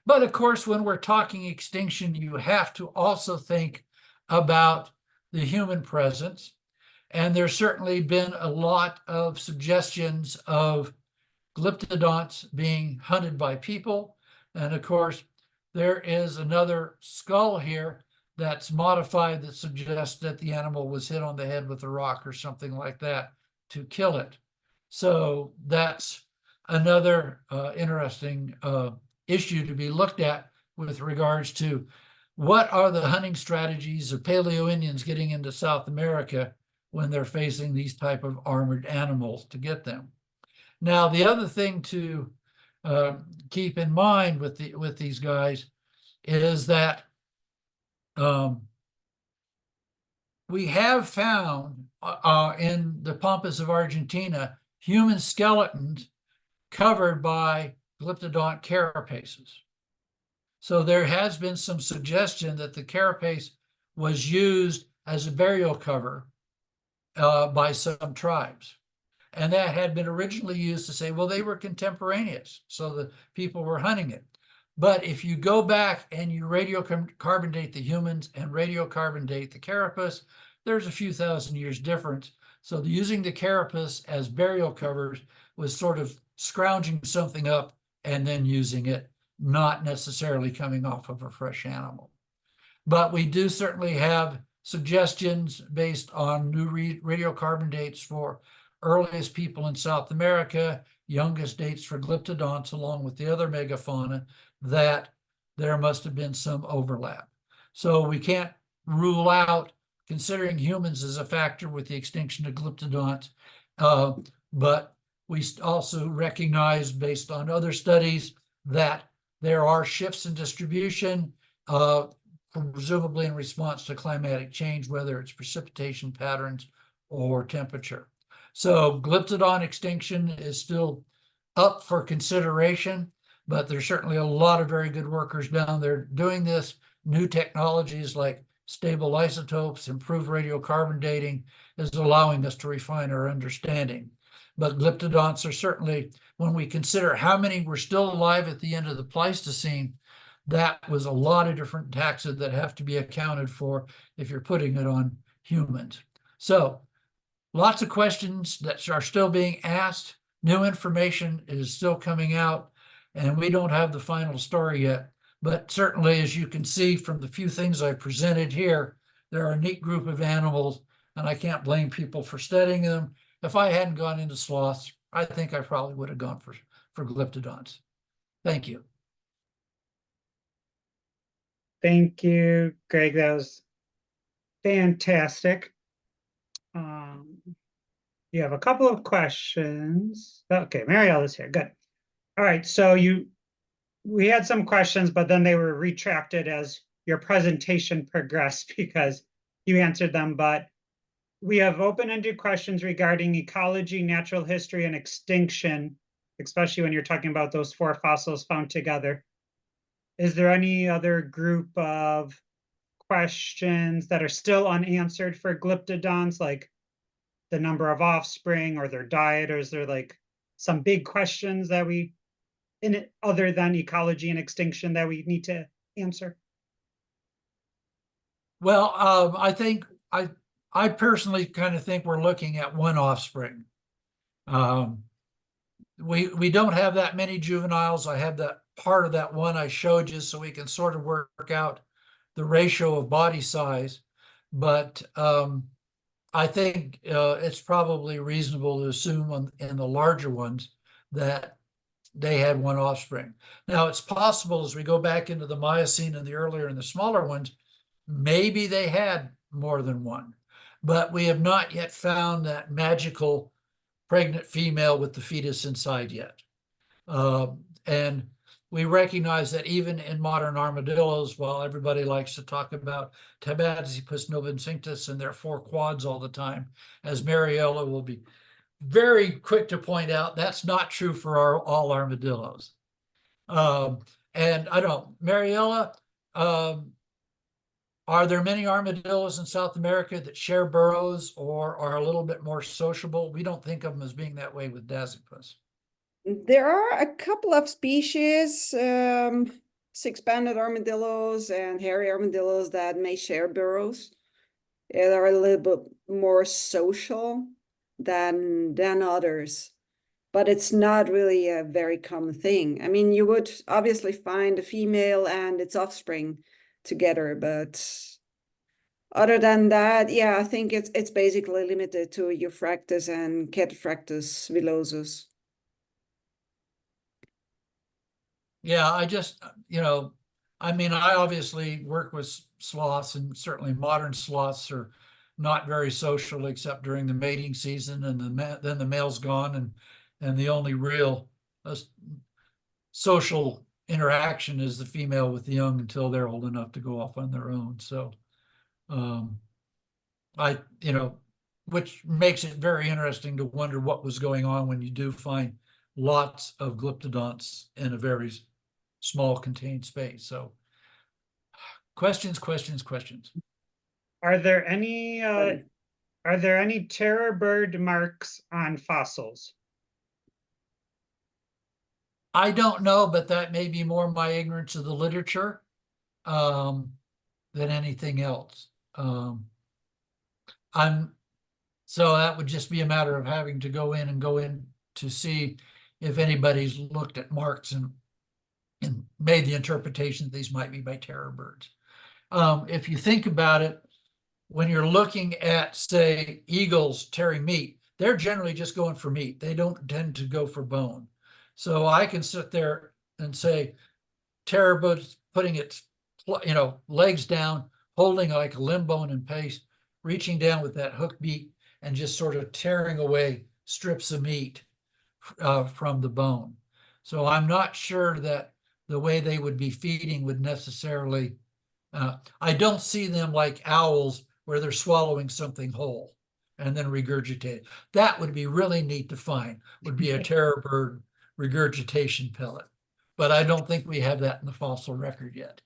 But of course, when we're talking extinction, you have to also think about the human presence. And there's certainly been a lot of suggestions of glyptodonts being hunted by people. And of course, there is another skull here that's modified that suggests that the animal was hit on the head with a rock or something like that to kill it. So that's another interesting issue to be looked at with regards to what are the hunting strategies of Paleo-Indians getting into South America when they're facing these type of armored animals to get them. Now, the other thing to keep in mind with these guys is that we have found in the pampas of Argentina human skeletons covered by Glyptodont carapaces. So there has been some suggestion that the carapace was used as a burial cover by some tribes. And that had been originally used to say, well, they were contemporaneous, so the people were hunting it. But if you go back and you radiocarbon date the humans and radiocarbon date the carapace, there's a few thousand years difference. So using the carapace as burial covers was sort of scrounging something up and then using it, not necessarily coming off of a fresh animal. But we do certainly have suggestions based on new radiocarbon dates for earliest people in South America, youngest dates for Glyptodonts, along with the other megafauna, that there must have been some overlap. So we can't rule out considering humans as a factor with the extinction of Glyptodonts, but we also recognize based on other studies that there are shifts in distribution, presumably in response to climatic change, whether it's precipitation patterns or temperature. So Glyptodont extinction is still up for consideration, but there's certainly a lot of very good workers down there doing this. New technologies like stable isotopes, improved radiocarbon dating is allowing us to refine our understanding. But Glyptodonts are certainly, when we consider how many were still alive at the end of the Pleistocene, that was a lot of different taxa that have to be accounted for if you're putting it on humans. So lots of questions that are still being asked. New information is still coming out, and we don't have the final story yet. But certainly, as you can see from the few things I presented here, there are a neat group of animals, and I can't blame people for studying them. If I hadn't gone into sloths, I think I probably would have gone for Glyptodonts. Thank you. Thank you, Greg. That was fantastic. You have a couple of questions. Okay, Mariella's here. Good. All right, so we had some questions, but then they were retracted as your presentation progressed because you answered them. But we have open-ended questions regarding ecology, natural history, and extinction, especially when you're talking about those 4 fossils found together. Is there any other group of questions that are still unanswered for Glyptodonts, like the number of offspring or their diet, or is there like some big questions that we, in it, other than ecology and extinction, that we need to answer? Well, I think I personally kind of think we're looking at one offspring. We don't have that many juveniles. I have that part of that one I showed you, so we can sort of work out the ratio of body size. But I think it's probably reasonable to assume in the larger ones that they had one offspring. Now, it's possible as we go back into the Miocene and the earlier and the smaller ones, maybe they had more than one, but we have not yet found that magical pregnant female with the fetus inside yet. And we recognize that even in modern armadillos, while everybody likes to talk about Tabaxipus novincinctus and their 4 quads all the time, as Mariella will be very quick to point out, that's not true for all armadillos. And I don't, Mariella, are there many armadillos in South America that share burrows or are a little bit more sociable? We don't think of them as being that way with Dasypus. There are a couple of species, 6-banded armadillos and hairy armadillos that may share burrows. They're a little bit more social than others, but it's not really a very common thing. I mean, you would obviously find a female and its offspring together, but Other than that, yeah, I think it's basically limited to Euphrates and Cataphractus villosus. Yeah, I just, I mean, I obviously work with sloths, and certainly modern sloths are not very social except during the mating season, and then the male's gone, and the only real social interaction is the female with the young until they're old enough to go off on their own. So I, which makes it very interesting to wonder what was going on when you do find lots of Glyptodonts in a very small contained space. So questions. Are there any terror bird marks on fossils? I don't know, but that may be more my ignorance of the literature than anything else. So that would just be a matter of having to go in to see if anybody's looked at marks and made the interpretation that these might be by terror birds. If you think about it, when you're looking at, say, eagles tearing meat, they're generally just going for meat. They don't tend to go for bone. So I can sit there and say, terror bird putting its, legs down, holding like a limb bone in place, reaching down with that hook beak and just sort of tearing away strips of meat from the bone. So I'm not sure that the way they would be feeding would necessarily, I don't see them like owls where they're swallowing something whole and then regurgitate. That would be really neat to find, would be a terror bird regurgitation pellet. But I don't think we have that in the fossil record yet.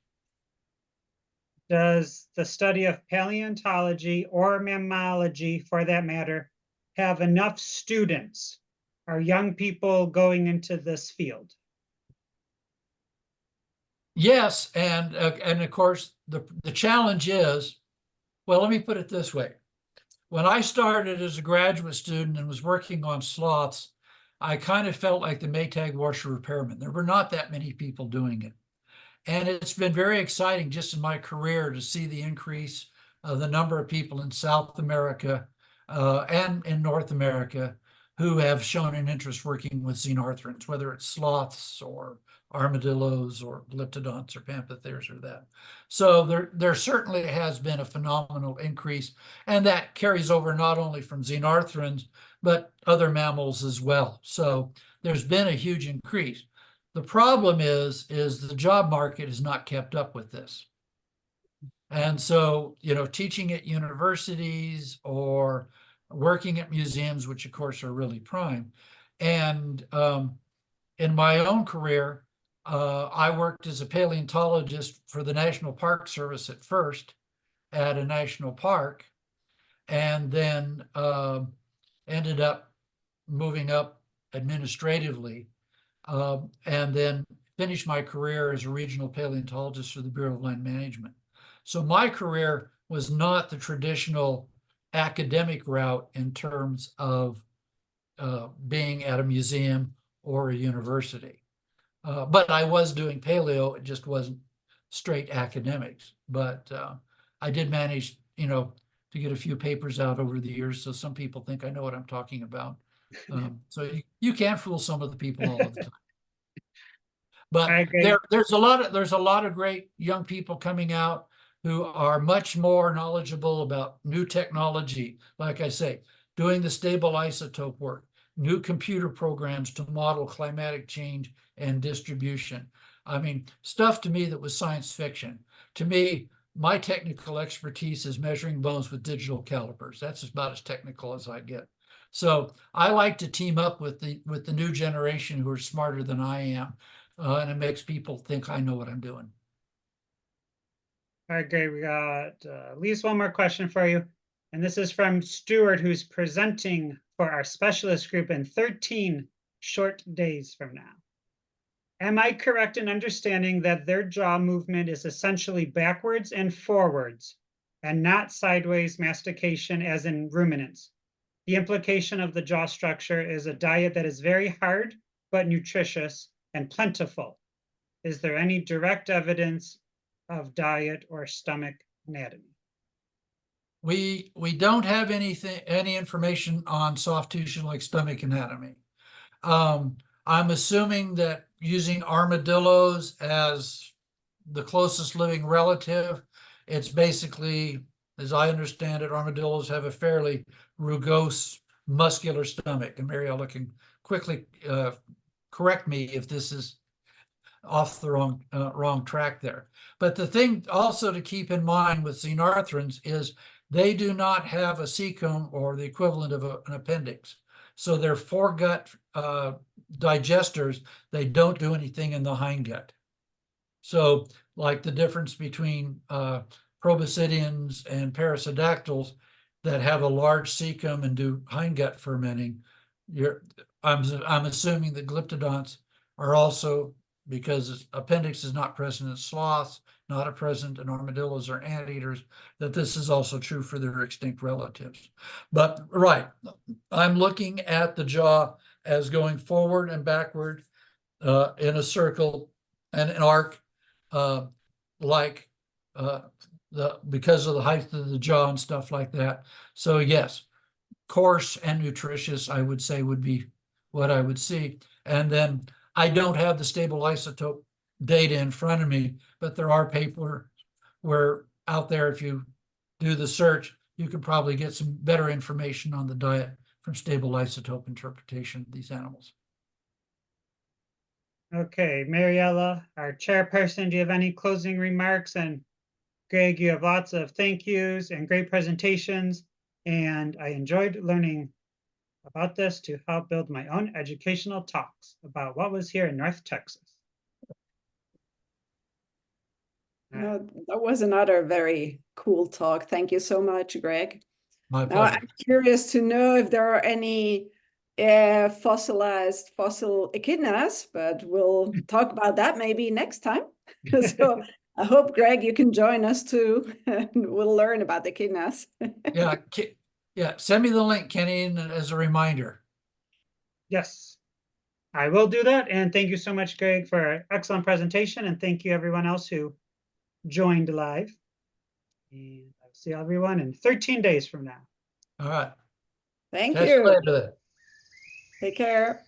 Does the study of paleontology or mammalogy, for that matter, have enough students? Are young people going into this field? Yes, and of course the challenge is, well, let me put it this way. When I started as a graduate student and was working on sloths, I kind of felt like the Maytag washer repairman. There were not that many people doing it. And it's been very exciting just in my career to see the increase of the number of people in South America and in North America who have shown an interest working with xenarthrans, whether it's sloths or armadillos or glyptodonts or pamphotheres or that. So there certainly has been a phenomenal increase, and that carries over not only from xenarthrans, but other mammals as well. So there's been a huge increase. The problem is the job market has not kept up with this. And so, teaching at universities or working at museums, which of course are really prime. And in my own career, I worked as a paleontologist for the National Park Service at first at a national park, and then ended up moving up administratively, and then finished my career as a regional paleontologist for the Bureau of Land Management. So my career was not the traditional academic route in terms of being at a museum or a university. But I was doing paleo, it just wasn't straight academics. But I did manage, to get a few papers out over the years, so some people think I know what I'm talking about. So you can't fool some of the people all of the time. But there's a lot of great young people coming out who are much more knowledgeable about new technology. Like I say, doing the stable isotope work, new computer programs to model climatic change and distribution. I mean, stuff to me that was science fiction. To me, my technical expertise is measuring bones with digital calipers. That's about as technical as I get. So I like to team up with the new generation who are smarter than I am. And it makes people think I know what I'm doing. All right, great. We got at least one more question for you. And this is from Stuart, who's presenting for our specialist group in 13 short days from now. Am I correct in understanding that their jaw movement is essentially backwards and forwards and not sideways mastication as in ruminants? The implication of the jaw structure is a diet that is very hard but nutritious and plentiful. Is there any direct evidence of diet or stomach anatomy? We don't have any information on soft tissue like stomach anatomy. I'm assuming that using armadillos as the closest living relative, it's basically, as I understand it, armadillos have a fairly rugose, muscular stomach. And Mariella can quickly correct me if this is off the wrong track there. But the thing also to keep in mind with xenarthrans is they do not have a cecum or the equivalent of an appendix. So they're foregut digesters. They don't do anything in the hindgut. So like the difference between proboscideans and parasidactyls that have a large cecum and do hindgut fermenting, I'm assuming that glyptodonts are also, because appendix is not present in sloths, not present in armadillos or anteaters, that this is also true for their extinct relatives. But right, I'm looking at the jaw as going forward and backward in a circle and an arc, because of the height of the jaw and stuff like that. So yes, coarse and nutritious, I would say, would be what I would see. And then I don't have the stable isotope data in front of me, but there are papers where out there, if you do the search, you can probably get some better information on the diet from stable isotope interpretation of these animals. Okay, Mariella, our chairperson, do you have any closing remarks? And Greg, you have lots of thank yous and great presentations. And I enjoyed learning about this to help build my own educational talks about what was here in North Texas. No, that was another very cool talk. Thank you so much, Greg. My Now, pleasure. I'm curious to know if there are any fossilized fossil echidnas, but we'll talk about that maybe next time. So I hope, Greg, you can join us too, and we'll learn about the echidnas. Yeah, send me the link, Kenny, as a reminder. Yes, I will do that. And thank you so much, Greg, for an excellent presentation. And thank you everyone else who joined live. And I'll see everyone in 13 days from now. All right. Thank Catch you. you later. Take care.